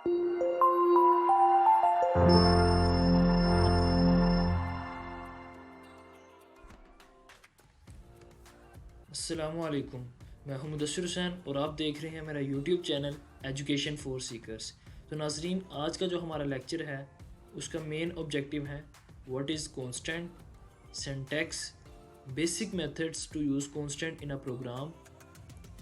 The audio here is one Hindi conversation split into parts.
अस्सलामुअलैकुम। मैं हूं मुदस्सिर हुसैन और आप देख रहे हैं मेरा YouTube channel education for seekers. तो नाजरीन, आज का जो हमारा लेक्चर है उसका मेन ऑब्जेक्टिव है what is constant, syntax, basic methods to use constant in a program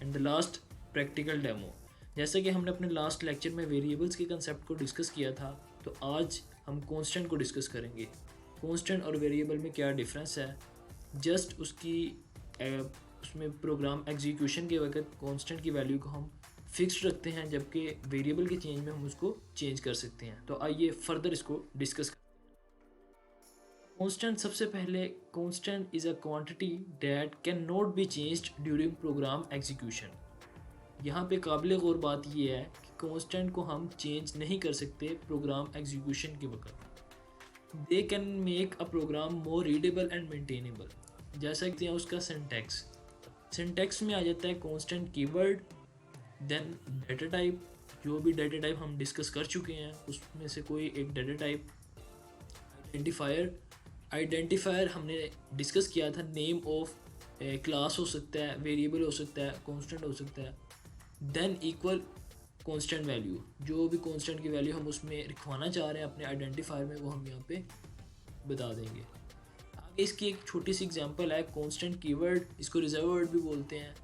and the last practical demo. जैसे कि हमने अपने लास्ट लेक्चर में वेरिएबल्स के कंसेप्ट को डिस्कस किया था, तो आज हम कांस्टेंट को डिस्कस करेंगे। कांस्टेंट और वेरिएबल में क्या डिफरेंस है, जस्ट उसमें प्रोग्राम एग्जीक्यूशन के वक्त कांस्टेंट की वैल्यू को हम फिक्स्ड रखते हैं, जबकि वेरिएबल के चेंज में हम उसको चेंज कर सकते हैं। तो आइए फर्दर इसको डिस्कस करें। कांस्टेंट, सबसे पहले constant is a quantity that can not be changed during program execution. यहाँ पे काबिल गौर बात यह है कि कांस्टेंट को हम चेंज नहीं कर सकते प्रोग्राम एग्जीक्यूशन के वक्त। They can make a program more readable and maintainable. जैसा कि उसका सिंटैक्स, सिंटैक्स में आ जाता है constant keyword, then data type. जो भी डाटा टाइप हम डिस्कस कर चुके हैं उसमें से कोई एक डाटा टाइप। आइडेंटिफायर, आइडेंटिफायर हमने डिस्कस किया था, नेम ऑफ क्लास हो सकता है, वेरिएबल हो सकता है, कांस्टेंट हो सकता है। देन इक्वल कांस्टेंट वैल्यू, जो भी कांस्टेंट की वैल्यू हम उसमें लिखवाना चाह रहे हैं अपने आइडेंटिफायर में, वो हम यहाँ पे बता देंगे। आगे इसकी एक छोटी सी एग्जांपल है कांस्टेंट कीवर्ड, इसको रिजर्व वर्ड भी बोलते हैं।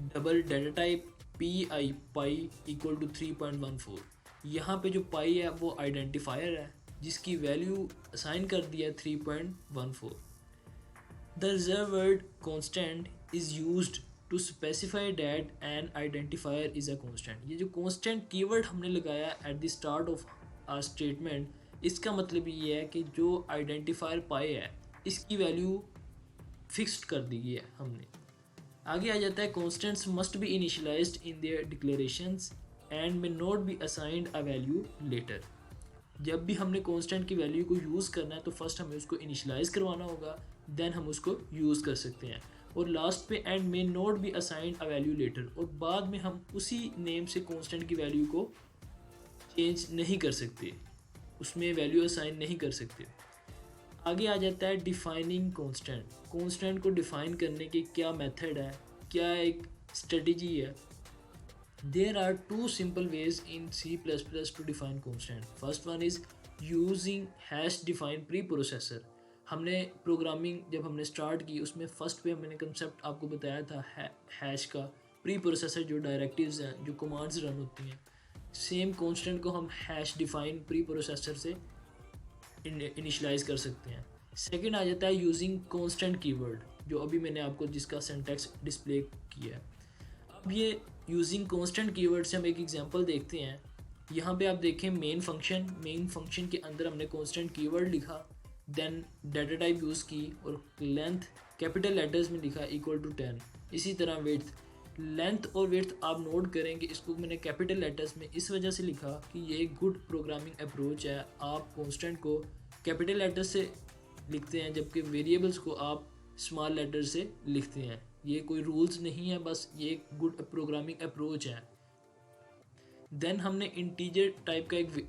Double data type PI pi equal to 3.14। यहाँ पे जो पाई है वो आइडेंटिफायर है जिसकी वैल्यू असाइन कर दिया 3.14। The reserve word constant is used to specify that an identifier is a constant. ये जो कांस्टेंट कीवर्ड हमने लगाया at the start of our statement, इसका मतलब ये है कि जो आइडेंटिफायर पाई है इसकी वैल्यू फिक्स्ड कर दी है हमने। आगे आ जाता है constants must be initialised in their declarations and may not be assigned a value later. जब भी हमने कांस्टेंट की वैल्यू को यूज़ करना है तो फर्स्ट हमें उसको इनिशियलाइज करवाना होगा, देन हम उसको यूज़ कर सकते हैं। और लास्ट पे and may not be assigned a value later, और बाद में हम उसी नेम से कांस्टेंट की वैल्यू को चेंज नहीं कर सकते, उसमें वैल्यू असाइन नहीं कर सकते। आगे आ जाता है डिफाइनिंग कांस्टेंट। कांस्टेंट को डिफाइन करने के क्या मेथड है, क्या एक स्ट्रेटजी है। There are two simple ways in C++ to define constant. First one is using hash define preprocessor. हमने प्रोग्रामिंग जब हमने स्टार्ट की उसमें फर्स्ट पे मैंने कंसेप्ट आपको बताया था हैश का। प्री प्रोसेसर जो डायरेक्टिव्स हैं, जो कमांड्स रन होती हैं, सेम कांस्टेंट को हम हैश डिफाइन प्री प्रोसेसर से इनिशलाइज कर सकते हैं। सेकंड आ जाता है यूजिंग कांस्टेंट कीवर्ड, जो अभी मैंने आपको जिसका सिंटैक्स डिस्प्ले किया है। अब ये यूजिंग कांस्टेंट कीवर्ड से हम एक एग्जांपल देखते हैं। यहाँ पे आप देखें मेन फंक्शन के अंदर हमने कांस्टेंट कीवर्ड लिखा, देन डाटा टाइप यूज़ की और लेंथ कैपिटल लेटर्स में लिखा इक्वल टू 10। इसी तरह विड्थ, लेंथ और विड्थ आप नोट करें कि इसको मैंने कैपिटल लेटर्स में इस वजह से लिखा कि ये एक गुड प्रोग्रामिंग अप्रोच है। आप कांस्टेंट को कैपिटल लेटर्स से लिखते हैं जबकि वेरिएबल्स को आप स्मॉल लेटर से लिखते हैं। ये कोई रूल्स नहीं है, बस ये एक गुड प्रोग्रामिंग अप्रोच है। देन हमने इंटीजर टाइप का एक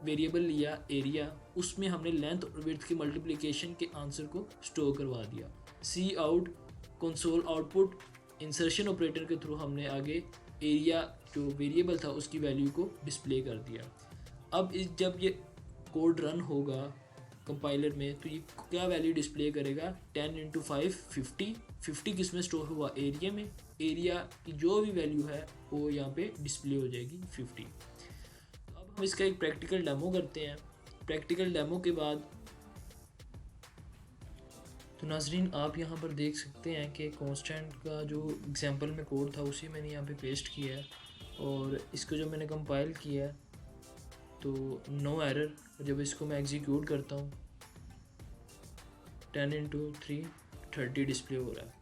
वेरिएबल लिया एरिया, उसमें हमने लेंथ और विड्थ की मल्टीप्लिकेशन के आंसर को स्टोर करवा दिया। C out console output insertion operator के थ्रू हमने आगे एरिया जो वेरिएबल था उसकी वैल्यू को डिस्प्ले कर दिया। अब जब ये कोड रन होगा कंपाइलर में तो ये क्या वैल्यू डिस्प्ले करेगा, 10 × 5 50। 50 किस में स्टोर हुआ, एरिया में। एरिया की जो भी वैल्यू है वो यहाँ पे डिस्प्ले हो जाएगी 50। अब हम इसका एक प्रैक्टिकल डेमो करते हैं। प्रैक्टिकल डेमो के बाद तो नाजरीन आप यहाँ पर देख सकते हैं कि कांस्टेंट का जो एग्जांपल में कोड था उसी मैंने यहाँ पे पेस्ट किया है, और इसको जो मैंने कंपाइल किया है तो नो एरर। जब इसको मैं एग्जीक्यूट करता हूँ 10 × 3 30 डिस्प्ले हो रहा है।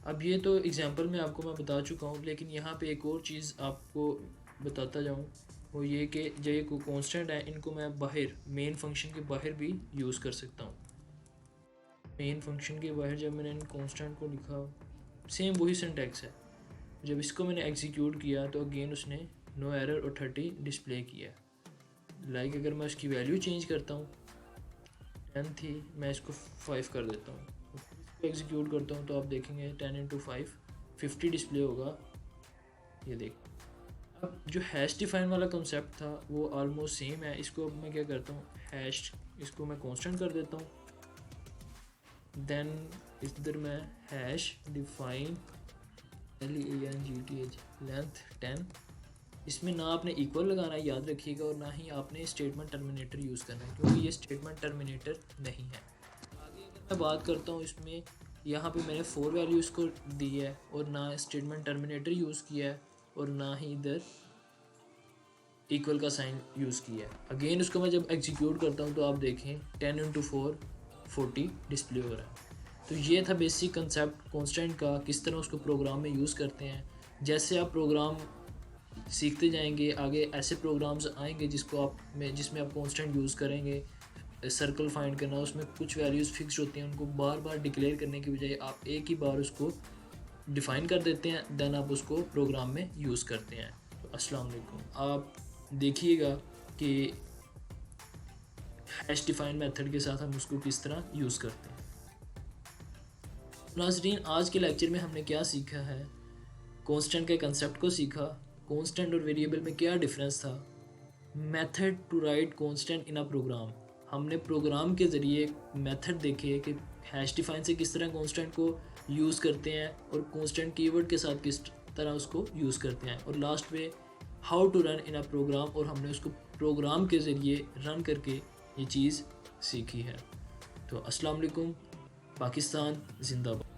अब ये तो एग्जांपल में आपको मैं बता चुका हूँ, लेकिन यहाँ पे एक और चीज़ आपको बताता जाऊँ, वो ये कि जो ये कांस्टेंट है इनको मैं बाहर मेन फंक्शन के बाहर भी यूज़ कर सकता हूँ। मेन फंक्शन के बाहर जब मैंने इन कांस्टेंट को लिखा, सेम वही सिंटैक्स है। जब इसको मैंने एग्जीक्यूट किया तो अगेन उसने नो एरर और 30 डिस्प्ले किया। लाइक अगर मैं उसकी वैल्यू चेंज करता हूँ, 10 थी, मैं इसको 5 कर देता हूँ, इसको एग्जीक्यूट करता हूँ, तो आप देखेंगे 10 इंटू 5 50 डिस्प्ले होगा। ये देख, अब जो हैश डिफाइन वाला कंसेप्ट था वो ऑलमोस्ट सेम है। इसको अब मैं क्या करता हूँ, हैश, इसको मैं कांस्टेंट कर देता हूँ, देन इधर मैं हैश डिफाइन LENGTH लेंथ 10, इसमें ना आपने इक्वल लगाना है, याद रखिएगा, और ना ही आपने स्टेटमेंट टर्मिनेटर यूज़ करना है, क्योंकि ये स्टेटमेंट टर्मिनेटर नहीं है। आगे अगर मैं बात करता हूँ, इसमें यहाँ पे मैंने 4 वैल्यूज़ को दी है और ना स्टेटमेंट टर्मिनेटर यूज़ किया है और ना ही इधर इक्वल का साइन यूज़ किया है। अगेन उसको मैं जब एग्जीक्यूट करता हूँ तो आप देखें 10 इंटू 4 40 डिस्प्ले हो रहा है। तो ये था बेसिक कंसेप्ट कांस्टेंट का, किस तरह उसको प्रोग्राम में यूज़ करते हैं। जैसे आप प्रोग्राम सीखते जाएंगे आगे ऐसे प्रोग्राम्स आएंगे जिसमें आप कांस्टेंट यूज़ करेंगे। सर्कल फाइंड करना, उसमें कुछ वैल्यूज़ फिक्स होती हैं, उनको बार बार डिक्लेयर करने की बजाय आप एक ही बार उसको डिफ़ाइन कर देते हैं, देन आप उसको प्रोग्राम में यूज़ करते हैं। तो अस्सलाम वालेकुम। आप देखिएगा कि हैश डिफाइन मेथड के साथ हम उसको किस तरह यूज़ करते हैं। नाज़रीन, आज के लेक्चर में हमने क्या सीखा है, कांस्टेंट के कंसेप्ट को सीखा, कांस्टेंट और वेरिएबल में क्या डिफरेंस था, method to write constant in a program, हमने प्रोग्राम के ज़रिए मेथड देखे कि हैश डिफाइन से किस तरह कांस्टेंट को यूज़ करते हैं और कांस्टेंट कीवर्ड के साथ किस तरह उसको यूज़ करते हैं, और लास्ट में how to run in a program, और हमने उसको प्रोग्राम के ज़रिए रन करके ये चीज़ सीखी है। तो अस्सलाम वालेकुम, पाकिस्तान जिंदाबाद।